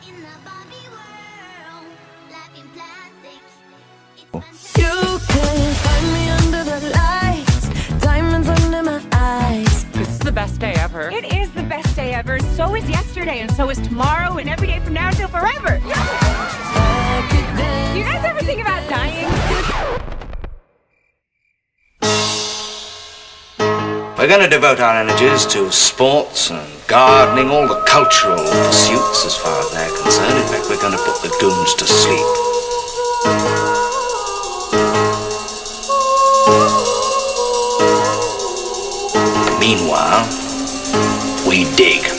In the Barbie world, life in plastic. You can find me under the lights, diamonds under my eyes. This is the best day ever. It is the best day ever. So is yesterday, and so is tomorrow, and every day from now until forever. Do you guys ever think about dying? We're going to devote our energies to sports and gardening, all the cultural pursuits as far as they're concerned. In fact, we're going to put the goons to sleep. Meanwhile, we dig.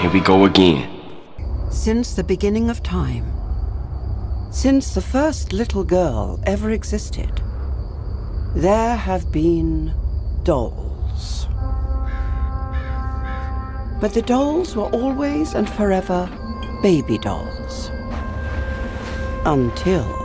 Here we go again. Since the beginning of time, since the first little girl ever existed, there have been dolls. But the dolls were always and forever baby dolls. Until...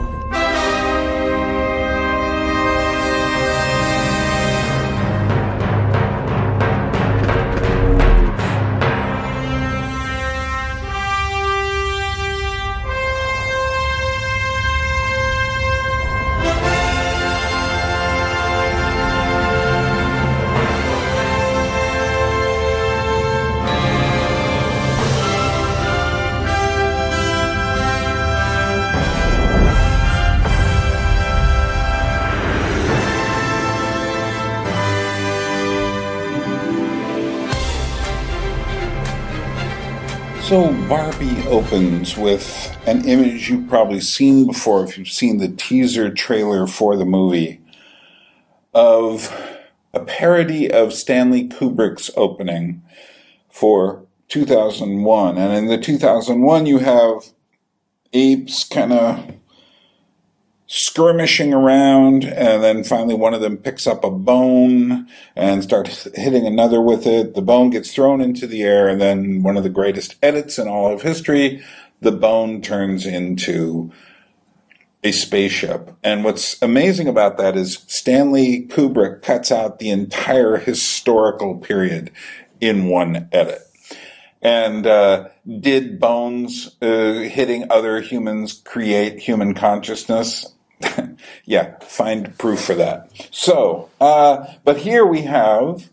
So Barbie opens with an image you've probably seen before if you've seen the teaser trailer for the movie of a parody of Stanley Kubrick's opening for 2001. And in the 2001 you have apes kind of skirmishing around, and then finally one of them picks up a bone and starts hitting another with it. The bone gets thrown into the air, and then one of the greatest edits in all of history, the bone turns into a spaceship. And what's amazing about that is Stanley Kubrick cuts out the entire historical period in one edit. And did bones hitting other humans create human consciousness? Yeah, find proof for that. So, but here we have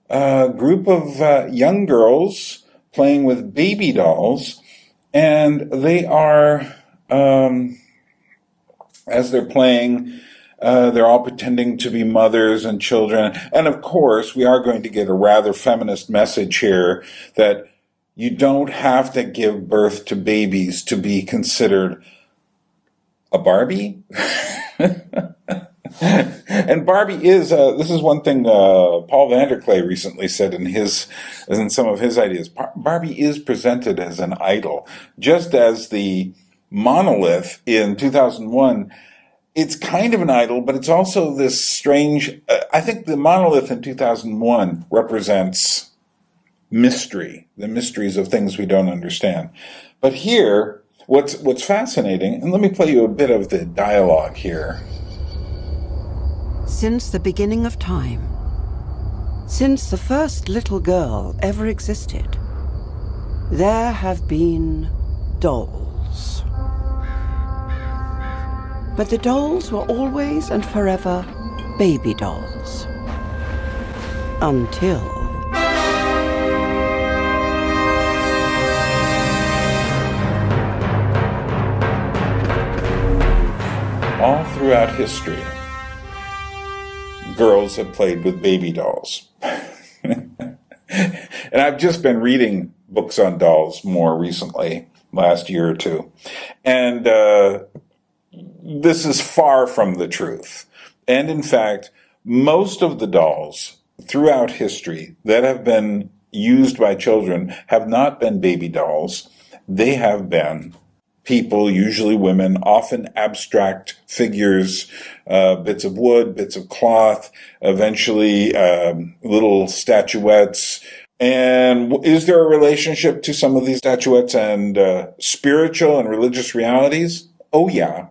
a group of young girls playing with baby dolls, and they are, as they're playing, they're all pretending to be mothers and children. And of course, we are going to get a rather feminist message here that you don't have to give birth to babies to be considered a Barbie. And Barbie is, this is one thing Paul Vanderklay recently said in some of his ideas. Barbie is presented as an idol. Just as the monolith in 2001, it's kind of an idol, but it's also this strange, I think the monolith in 2001 represents mystery, the mysteries of things we don't understand. But here, what's fascinating, and let me play you a bit of the dialogue here. Since the beginning of time, since the first little girl ever existed, there have been dolls. But the dolls were always and forever baby dolls. Until... all throughout history, girls have played with baby dolls. And I've just been reading books on dolls more recently, last year or two. And this is far from the truth. And in fact, most of the dolls throughout history that have been used by children have not been baby dolls. They have been people, usually women, often abstract figures, bits of wood, bits of cloth, eventually little statuettes. And is there a relationship to some of these statuettes and spiritual and religious realities? Oh, yeah.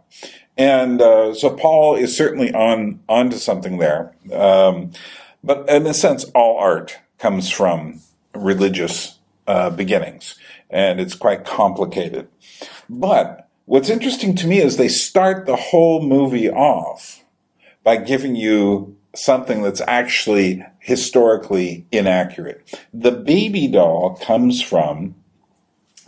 And so Paul is certainly onto something there. But in a sense, all art comes from religious beginnings, and it's quite complicated. But what's interesting to me is they start the whole movie off by giving you something that's actually historically inaccurate. The baby doll comes from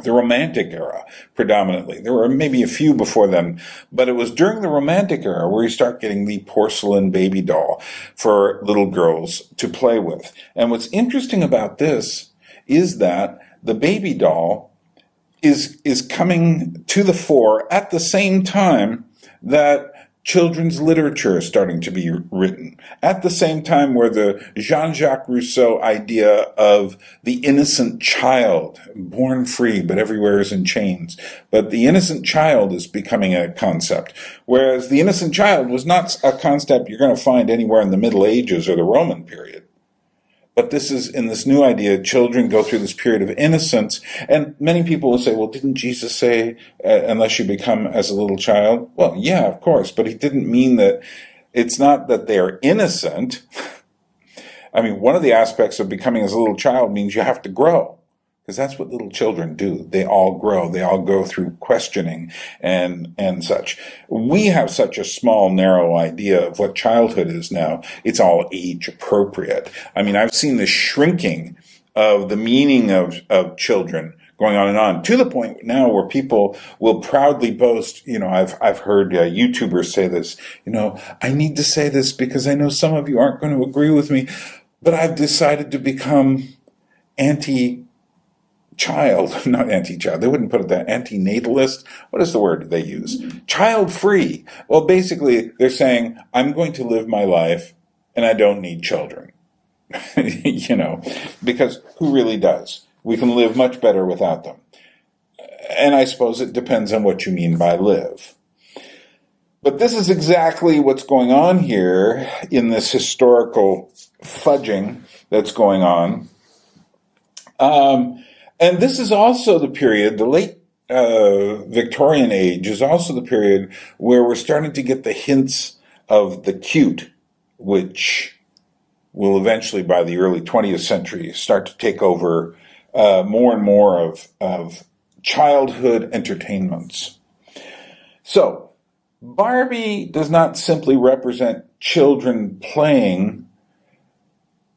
the Romantic era, predominantly. There were maybe a few before then, but it was during the Romantic era where you start getting the porcelain baby doll for little girls to play with. And what's interesting about this is that the baby doll is coming to the fore at the same time that children's literature is starting to be written, at the same time where the Jean-Jacques Rousseau idea of the innocent child, born free but everywhere is in chains, but the innocent child is becoming a concept, whereas the innocent child was not a concept you're going to find anywhere in the Middle Ages or the Roman period. But this is, in this new idea, children go through this period of innocence. And many people will say, well, didn't Jesus say, unless you become as a little child? Well, yeah, of course. But he didn't mean that it's not that they are innocent. I mean, one of the aspects of becoming as a little child means you have to grow. Because that's what little children do. They all grow. They all go through questioning and such. We have such a small, narrow idea of what childhood is now. It's all age appropriate. I mean, I've seen the shrinking of the meaning of children going on, to the point now where people will proudly boast, I've heard YouTubers say this, I need to say this because I know some of you aren't going to agree with me, but I've decided to become not anti-child. They wouldn't put it that. Antinatalist. What is the word they use? Child-free. Well, basically, they're saying, I'm going to live my life and I don't need children. Because who really does? We can live much better without them. And I suppose it depends on what you mean by live. But this is exactly what's going on here in this historical fudging that's going on. And this is also the period, the late Victorian age is also the period where we're starting to get the hints of the cute, which will eventually, by the early 20th century, start to take over more and more of childhood entertainments. So, Barbie does not simply represent children playing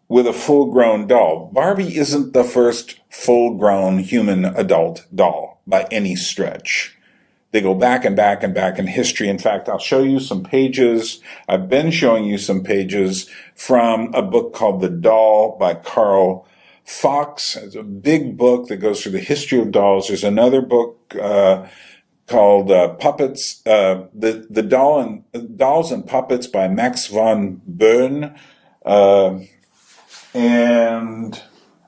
with a full-grown doll. Barbie isn't the first full-grown human adult doll by any stretch. They go back and back and back in history. In fact, I'll show you some pages. I've been showing you some pages from a book called The Doll by Carl Fox. It's a big book that goes through the history of dolls. There's another book called Puppets, the Dolls and Puppets by Max von Byrne. And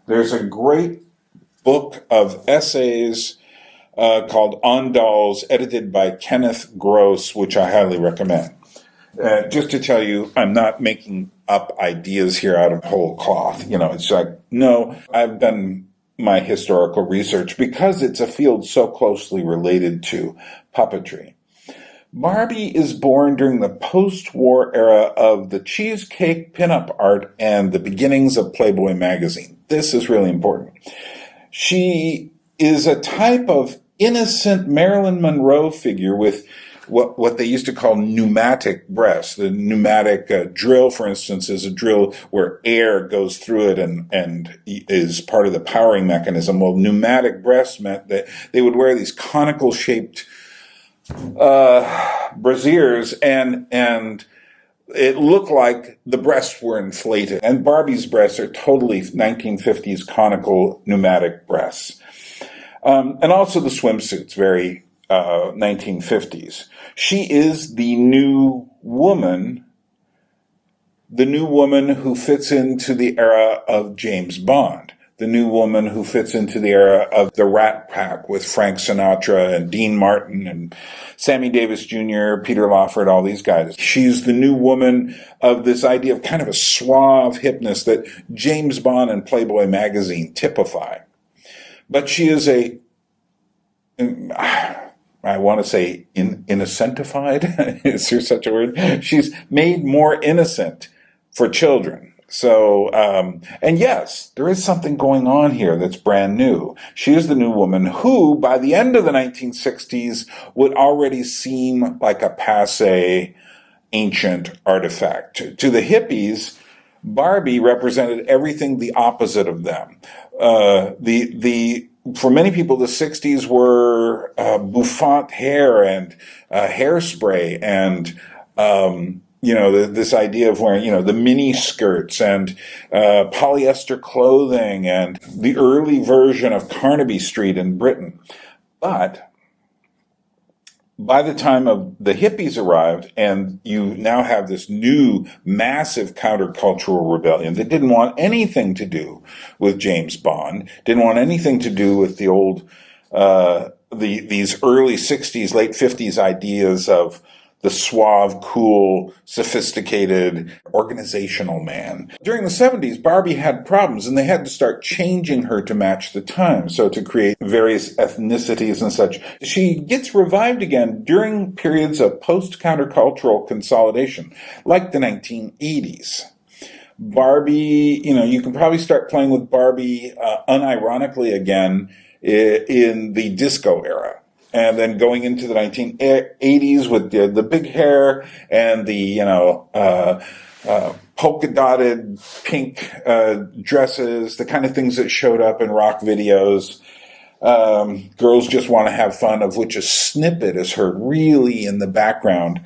there's a great book of essays called On Dolls, edited by Kenneth Gross, which I highly recommend. Just to tell you, I'm not making up ideas here out of whole cloth. It's like, no, I've done my historical research because it's a field so closely related to puppetry. Barbie is born during the post-war era of the cheesecake pinup art and the beginnings of Playboy magazine. This is really important. She is a type of innocent Marilyn Monroe figure with what they used to call pneumatic breasts. The pneumatic drill, for instance, is a drill where air goes through it and is part of the powering mechanism. Well, pneumatic breasts meant that they would wear these conical-shaped brassieres, and it looked like the breasts were inflated. And Barbie's breasts are totally 1950s conical pneumatic breasts. And also the swimsuits, very 1950s. She is the new woman who fits into the era of James Bond. the new woman who fits into the era of the Rat Pack with Frank Sinatra and Dean Martin and Sammy Davis Jr., Peter Lawford, all these guys. She's the new woman of this idea of kind of a suave hipness that James Bond and Playboy magazine typify. But she is I want to say innocentified. Is there such a word? She's made more innocent for children. So, and yes, there is something going on here that's brand new. She is the new woman who, by the end of the 1960s, would already seem like a passé, ancient artifact. To the hippies, Barbie represented everything the opposite of them. For many people, the 60s were bouffant hair and hairspray and this idea of wearing, the mini skirts and polyester clothing and the early version of Carnaby Street in Britain. But by the time of the hippies arrived, and you now have this new massive countercultural rebellion that didn't want anything to do with James Bond, didn't want anything to do with the old, these early 60s, late 50s ideas of the suave, cool, sophisticated, organizational man. During the 70s, Barbie had problems, and they had to start changing her to match the times, so to create various ethnicities and such. She gets revived again during periods of post-countercultural consolidation, like the 1980s. Barbie, you can probably start playing with Barbie unironically again in the disco era. And then going into the 1980s with the big hair and the, polka-dotted pink dresses, the kind of things that showed up in rock videos. Girls Just Want to Have Fun, of which a snippet is heard really in the background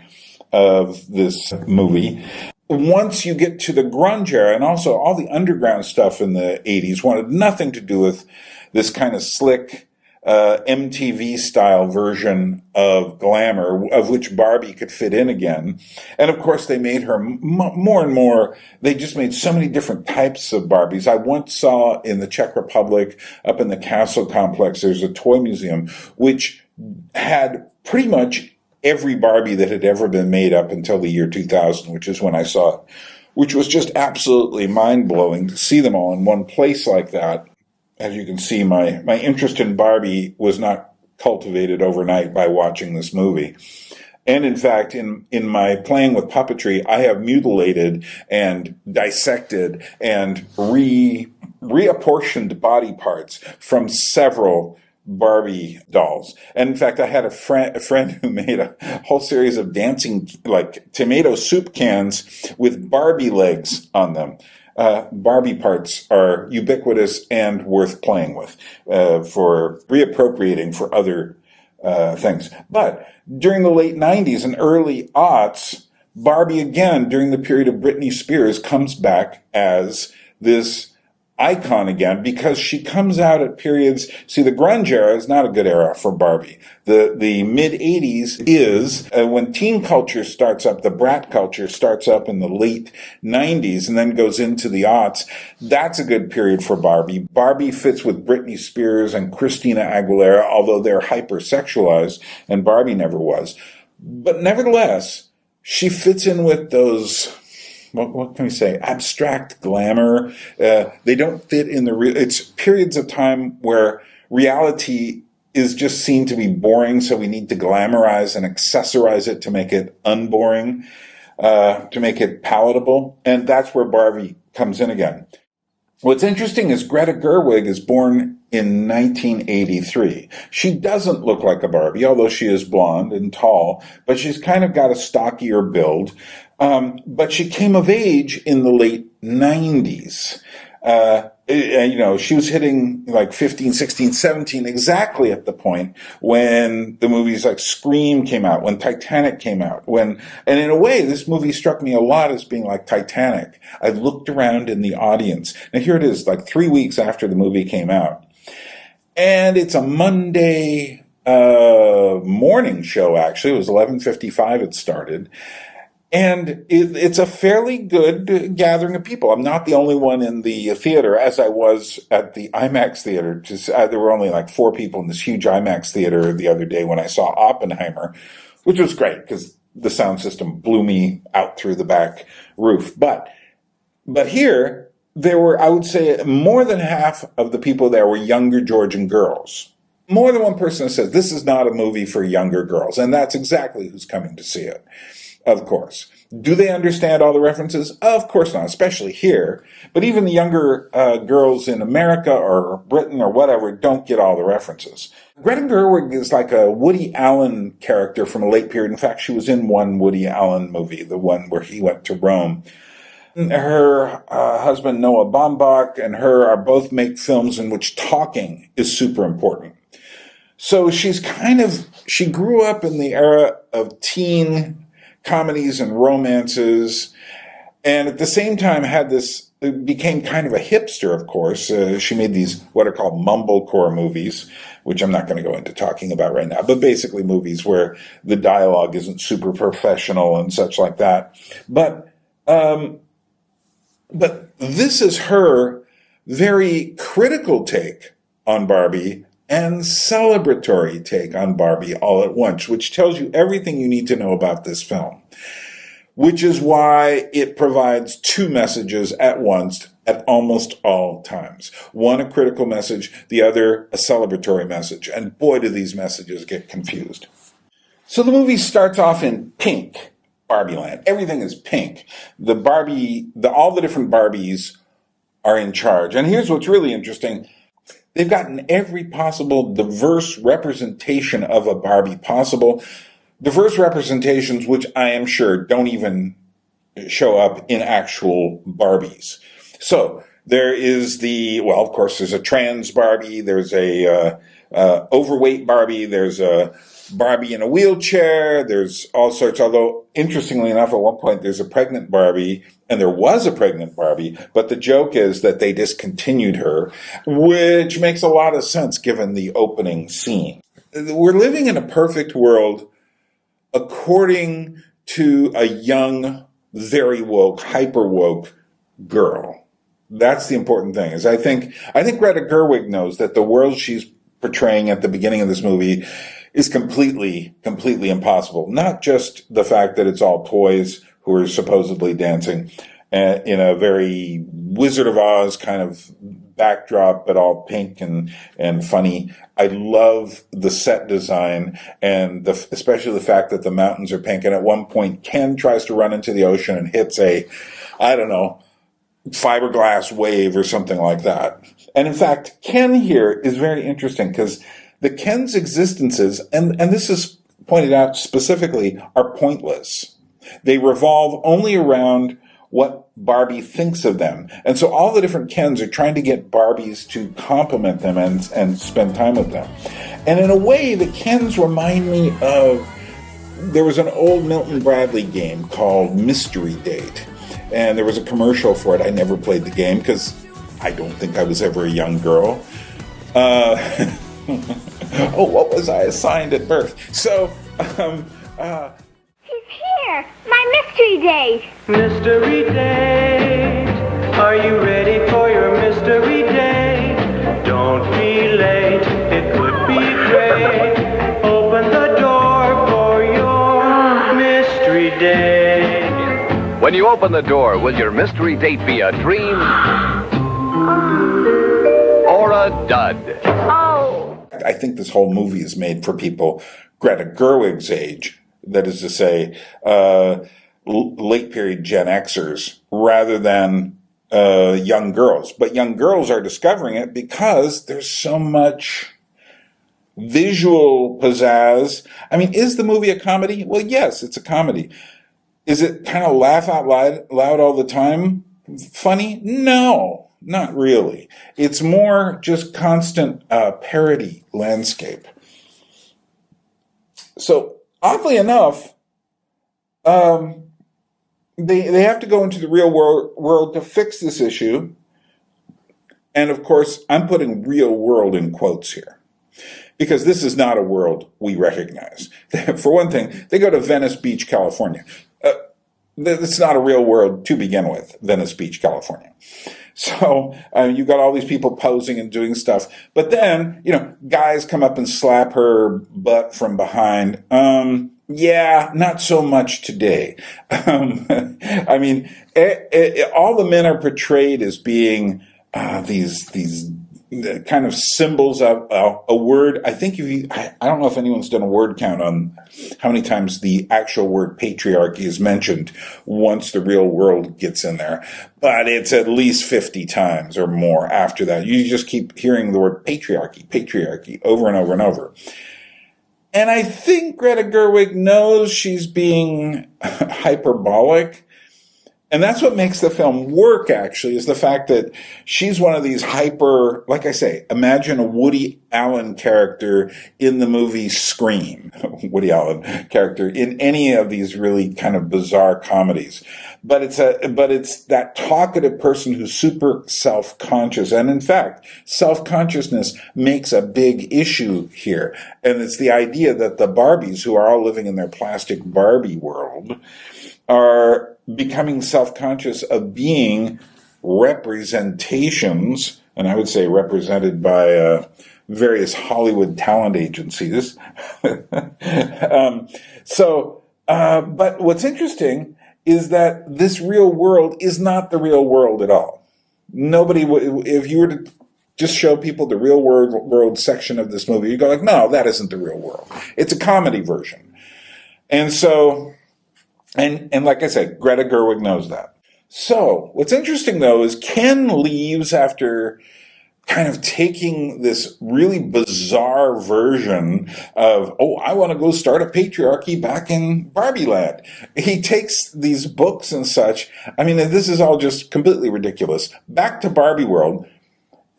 of this movie. Once you get to the grunge era, and also all the underground stuff in the 80s wanted nothing to do with this kind of slick, MTV-style version of glamour, of which Barbie could fit in again. And of course, they made her more and more, they just made so many different types of Barbies. I once saw in the Czech Republic, up in the castle complex, there's a toy museum, which had pretty much every Barbie that had ever been made up until the year 2000, which is when I saw it, which was just absolutely mind-blowing to see them all in one place like that. As you can see, my interest in Barbie was not cultivated overnight by watching this movie. And in fact, in my playing with puppetry, I have mutilated and dissected and reapportioned body parts from several Barbie dolls. And in fact, I had a friend who made a whole series of dancing, like tomato soup cans with Barbie legs on them. Barbie parts are ubiquitous and worth playing with, for reappropriating for other things. But during the late 90s and early aughts, Barbie again, during the period of Britney Spears, comes back as this icon again, because she comes out at periods. See, the grunge era is not a good era for Barbie. The mid-80s is when teen culture starts up, the brat culture starts up in the late 90s and then goes into the aughts. That's a good period for Barbie. Barbie fits with Britney Spears and Christina Aguilera, although they're hypersexualized, and Barbie never was. But nevertheless, she fits in with those, what can we say, abstract glamour. They don't fit in the real. It's periods of time where reality is just seen to be boring, so we need to glamorize and accessorize it to make it unboring, to make it palatable. And that's where Barbie comes in again. What's interesting is Greta Gerwig is born in 1983. She doesn't look like a Barbie, although she is blonde and tall, but she's kind of got a stockier build. But she came of age in the late 90s. She was hitting like 15, 16, 17, exactly at the point when the movies like Scream came out, when Titanic came out, and in a way, this movie struck me a lot as being like Titanic. I looked around in the audience. Now here it is, like 3 weeks after the movie came out. And it's a Monday, morning show, actually. It was 11:55 it started. And it's a fairly good gathering of people. I'm not the only one in the theater, as I was at the IMAX theater. There were only like 4 people in this huge IMAX theater the other day when I saw Oppenheimer, which was great because the sound system blew me out through the back roof. But here, there were, I would say, more than half of the people there were younger Georgian girls. More than one person says, this is not a movie for younger girls. And that's exactly who's coming to see it. Of course. Do they understand all the references? Of course not, especially here. But even the younger girls in America or Britain or whatever don't get all the references. Greta Gerwig is like a Woody Allen character from a late period. In fact, she was in one Woody Allen movie, the one where he went to Rome. Her husband, Noah Baumbach, and her both make films in which talking is super important. So she grew up in the era of teen comedies and romances, and at the same time became kind of a hipster, of course. She made these what are called mumblecore movies, which I'm not going to go into talking about right now, but basically movies where the dialogue isn't super professional and such like that. But this is her very critical take on Barbie and celebratory take on Barbie all at once, which tells you everything you need to know about this film, which is why it provides 2 messages at once at almost all times. One, a critical message, the other, a celebratory message. And boy, do these messages get confused. So the movie starts off in pink, Barbie Land. Everything is pink. All the different Barbies are in charge. And here's what's really interesting. They've gotten every possible diverse representation of a Barbie possible. Diverse representations which I am sure don't even show up in actual Barbies. So there is of course, there's a trans Barbie, there's a overweight Barbie, there's a Barbie in a wheelchair, there's all sorts, although interestingly enough, at one point there's a pregnant Barbie, and there was a pregnant Barbie, but the joke is that they discontinued her, which makes a lot of sense given the opening scene. We're living in a perfect world according to a young, very woke, hyper woke girl. That's the important thing. I think Greta Gerwig knows that the world she's portraying at the beginning of this movie is completely impossible. Not just the fact that it's all toys who are supposedly dancing in a very Wizard of Oz kind of backdrop, but all pink and funny. I love the set design and especially the fact that the mountains are pink. And at one point, Ken tries to run into the ocean and hits fiberglass wave or something like that. And in fact, Ken here is very interesting because the Ken's existences, and this is pointed out specifically, are pointless. They revolve only around what Barbie thinks of them. And so all the different Kens are trying to get Barbies to compliment them and spend time with them. And in a way, the Kens remind me of, there was an old Milton Bradley game called Mystery Date. And there was a commercial for it. I never played the game because I don't think I was ever a young girl. What was I assigned at birth? So, He's here! My mystery date! Mystery date, are you ready for your mystery date? Don't be late, it could be great. Open the door for your mystery date. When you open the door, will your mystery date be a dream or a dud? Oh. I think this whole movie is made for people Greta Gerwig's age, that is to say, late period Gen Xers, rather than young girls. But young girls are discovering it because there's so much visual pizzazz. I mean, is the movie a comedy? Well, yes, it's a comedy. Is it kind of laugh out loud all the time funny? No. Not really. It's more just constant parody landscape. So, oddly enough, they have to go into the real world to fix this issue. And of course, I'm putting real world in quotes here, because this is not a world we recognize. For one thing, they go to Venice Beach, California. it's not a real world to begin with, Venice Beach, California. So you got all these people posing and doing stuff. But then, guys come up and slap her butt from behind. Yeah, not so much today. I mean, all the men are portrayed as being these kind of symbols of a word. I think I don't know if anyone's done a word count on how many times the actual word patriarchy is mentioned once the real world gets in there, but it's at least 50 times or more after that. You just keep hearing the word patriarchy over and over and over. And I think Greta Gerwig knows she's being hyperbolic. And that's what makes the film work, actually, is the fact that she's one of these like I say, imagine a Woody Allen character in the movie Scream. Woody Allen character in any of these really kind of bizarre comedies. But it's that talkative person who's super self-conscious. And in fact, self-consciousness makes a big issue here. And it's the idea that the Barbies, who are all living in their plastic Barbie world, are becoming self-conscious of being representations, and I would say represented by various Hollywood talent agencies. But what's interesting is that this real world is not the real world at all. Nobody, if you were to just show people the real world section of this movie, you go like, no, that isn't the real world. It's a comedy version. And so, and like I said, Greta Gerwig knows that. So what's interesting, though, is Ken leaves after kind of taking this really bizarre version of, I want to go start a patriarchy back in Barbie land. He takes these books and such. I mean, this is all just completely ridiculous. Back to Barbie world.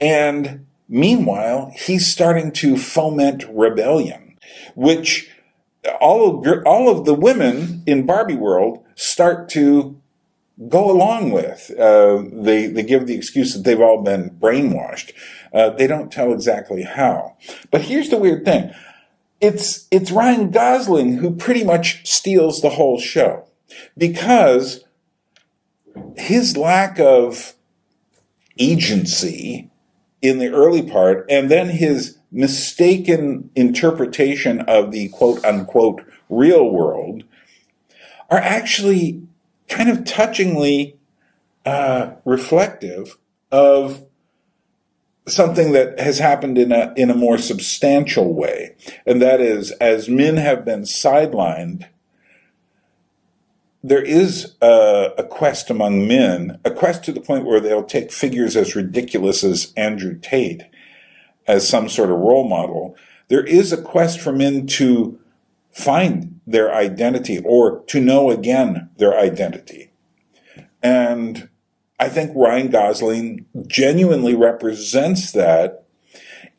And meanwhile, he's starting to foment rebellion, which all of the women in Barbie world start to go along with. They give the excuse that they've all been brainwashed. They don't tell exactly how. But here's the weird thing. It's Ryan Gosling who pretty much steals the whole show, because his lack of agency in the early part, and then his mistaken interpretation of the quote-unquote real world, are actually kind of touchingly reflective of something that has happened in a more substantial way. And that is, as men have been sidelined, there is a quest among men, a quest to the point where they'll take figures as ridiculous as Andrew Tate as some sort of role model. There is a quest for men to find their identity, or to know again their identity. And I think Ryan Gosling genuinely represents that,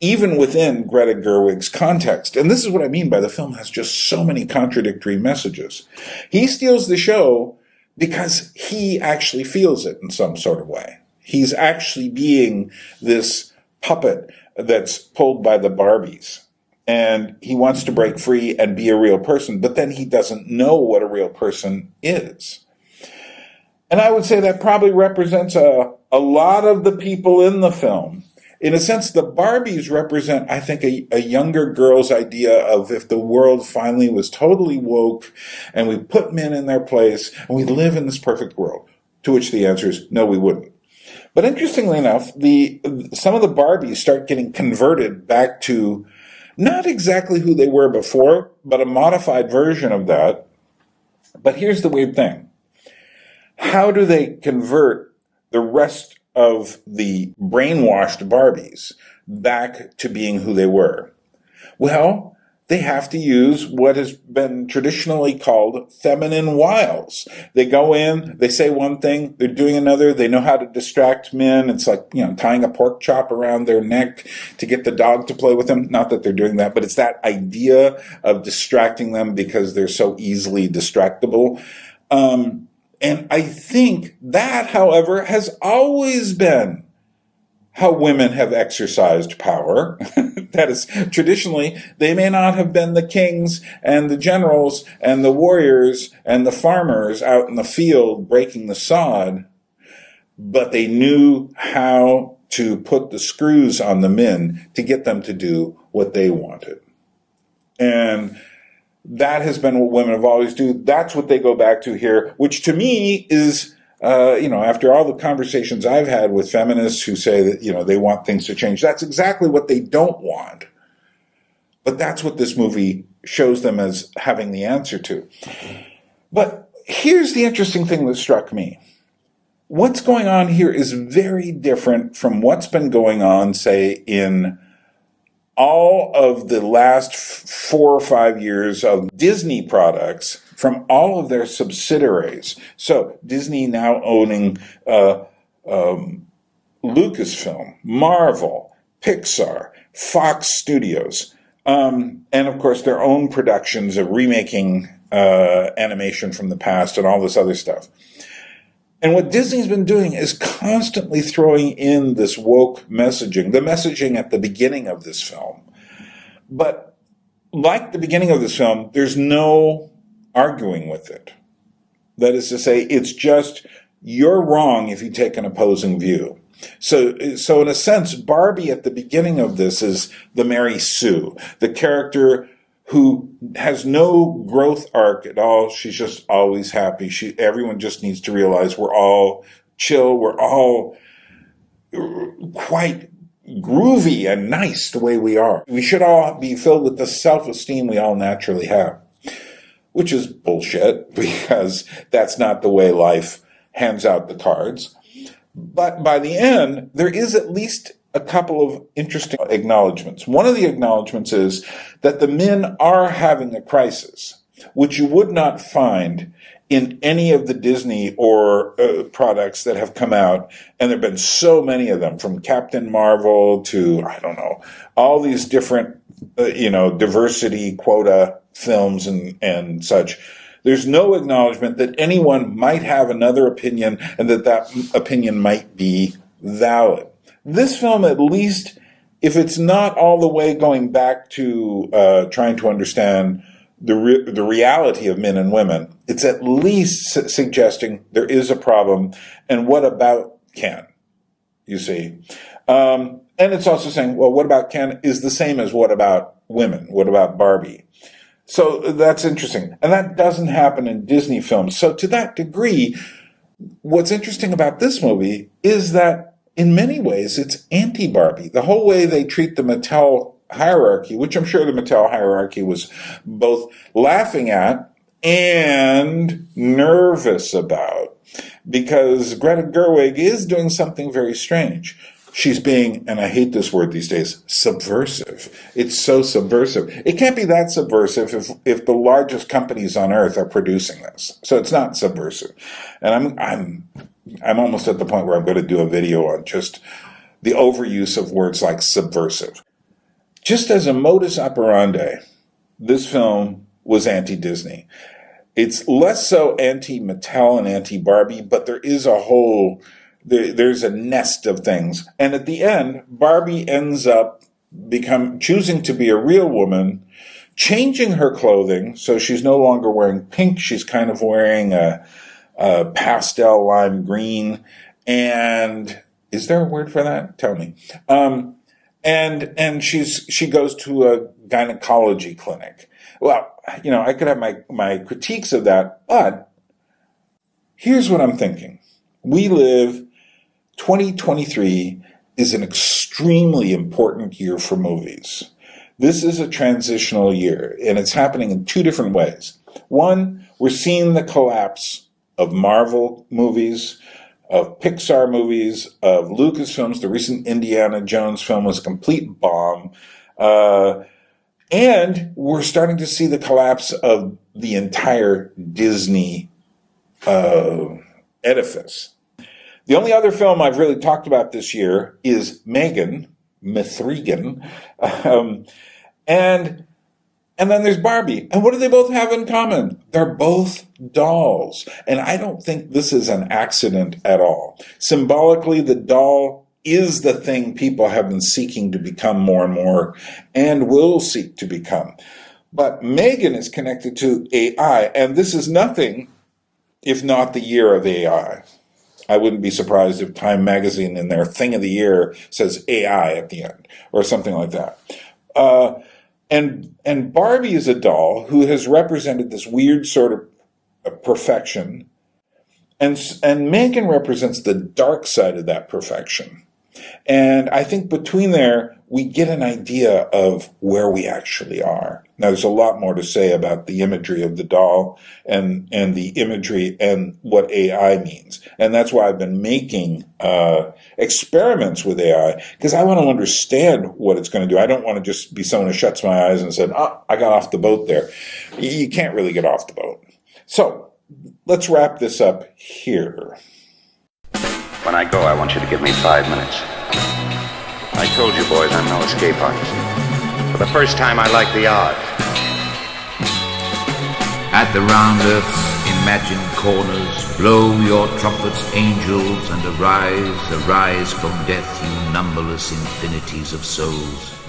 even within Greta Gerwig's context. And this is what I mean by the film has just so many contradictory messages. He steals the show because he actually feels it in some sort of way. He's actually being this puppet that's pulled by the Barbies. And he wants to break free and be a real person, but then he doesn't know what a real person is. And I would say that probably represents a lot of the people in the film. In a sense, the Barbies represent, I think, a younger girl's idea of if the world finally was totally woke and we put men in their place and we live in this perfect world, to which the answer is no, we wouldn't. But interestingly enough, some of the Barbies start getting converted back to not exactly who they were before, but a modified version of that. But here's the weird thing. How do they convert the rest of the brainwashed Barbies back to being who they were? Well, they have to use what has been traditionally called feminine wiles. They go in, they say one thing, they're doing another, they know how to distract men. It's like, tying a pork chop around their neck to get the dog to play with them. Not that they're doing that, but it's that idea of distracting them because they're so easily distractible. And I think that, however, has always been how women have exercised power. That is, traditionally, they may not have been the kings and the generals and the warriors and the farmers out in the field breaking the sod, but they knew how to put the screws on the men to get them to do what they wanted. And that has been what women have always do. That's what they go back to here, which to me is, after all the conversations I've had with feminists who say that, they want things to change, that's exactly what they don't want. But that's what this movie shows them as having the answer to. But here's the interesting thing that struck me. What's going on here is very different from what's been going on, say, in all of the last 4 or 5 years of Disney products from all of their subsidiaries. So Disney now owning Lucasfilm, Marvel, Pixar, Fox Studios, and of course their own productions of remaking animation from the past and all this other stuff. And what Disney's been doing is constantly throwing in this woke messaging, the messaging at the beginning of this film. But like the beginning of this film, there's no arguing with it. That is to say, it's just, you're wrong if you take an opposing view. So in a sense, Barbie at the beginning of this is the Mary Sue, the character who has no growth arc at all. She's just always happy. Everyone just needs to realize we're all chill. We're all quite groovy and nice the way we are. We should all be filled with the self-esteem we all naturally have, which is bullshit, because that's not the way life hands out the cards. But by the end, there is at least a couple of interesting acknowledgments. One of the acknowledgments is that the men are having a crisis, which you would not find in any of the Disney or products that have come out. And there have been so many of them, from Captain Marvel to, all these different, diversity quota films and such. There's no acknowledgement that anyone might have another opinion and that opinion might be valid. This film, at least, if it's not all the way going back to trying to understand the reality of men and women, it's at least suggesting there is a problem, and what about Ken, you see? And it's also saying, well, what about Ken is the same as what about women? What about Barbie? So that's interesting. And that doesn't happen in Disney films. So to that degree, what's interesting about this movie is that in many ways, it's anti-Barbie. The whole way they treat the Mattel hierarchy, which I'm sure the Mattel hierarchy was both laughing at and nervous about, because Greta Gerwig is doing something very strange. She's being, and I hate this word these days, subversive. It's so subversive. It can't be that subversive if the largest companies on earth are producing this. So it's not subversive. And I'm almost at the point where I'm going to do a video on just the overuse of words like subversive. Just as a modus operandi, this film was anti-Disney. It's less so anti-Mattel and anti-Barbie, but there is there's a nest of things. And at the end, Barbie ends up choosing to be a real woman, changing her clothing, so she's no longer wearing pink, she's kind of wearing a pastel lime green, and is there a word for that? Tell me. And she goes to a gynecology clinic. Well, I could have my critiques of that, but here's what I'm thinking. 2023 is an extremely important year for movies. This is a transitional year, and it's happening in two different ways. One, we're seeing the collapse of Marvel movies, of Pixar movies, of Lucasfilms. The recent Indiana Jones film was a complete bomb. And we're starting to see the collapse of the entire Disney edifice. The only other film I've really talked about this year is M3GAN, and then there's Barbie. And what do they both have in common? They're both dolls. And I don't think this is an accident at all. Symbolically, the doll is the thing people have been seeking to become more and more and will seek to become. But M3GAN is connected to AI, and this is nothing if not the year of AI. I wouldn't be surprised if Time Magazine in their thing of the year says AI at the end, or something like that. And Barbie is a doll who has represented this weird sort of perfection, and M3GAN represents the dark side of that perfection. And I think between there, we get an idea of where we actually are. Now, there's a lot more to say about the imagery of the doll and the imagery and what AI means. And that's why I've been making experiments with AI, because I want to understand what it's going to do. I don't want to just be someone who shuts my eyes and said, oh, I got off the boat there. You can't really get off the boat. So let's wrap this up here. When I go, I want you to give me 5 minutes. I told you boys I'm no escape artist. For the first time, I like the odds. At the round earth's imagined corners, blow your trumpets, angels, and arise, arise from death, you numberless infinities of souls.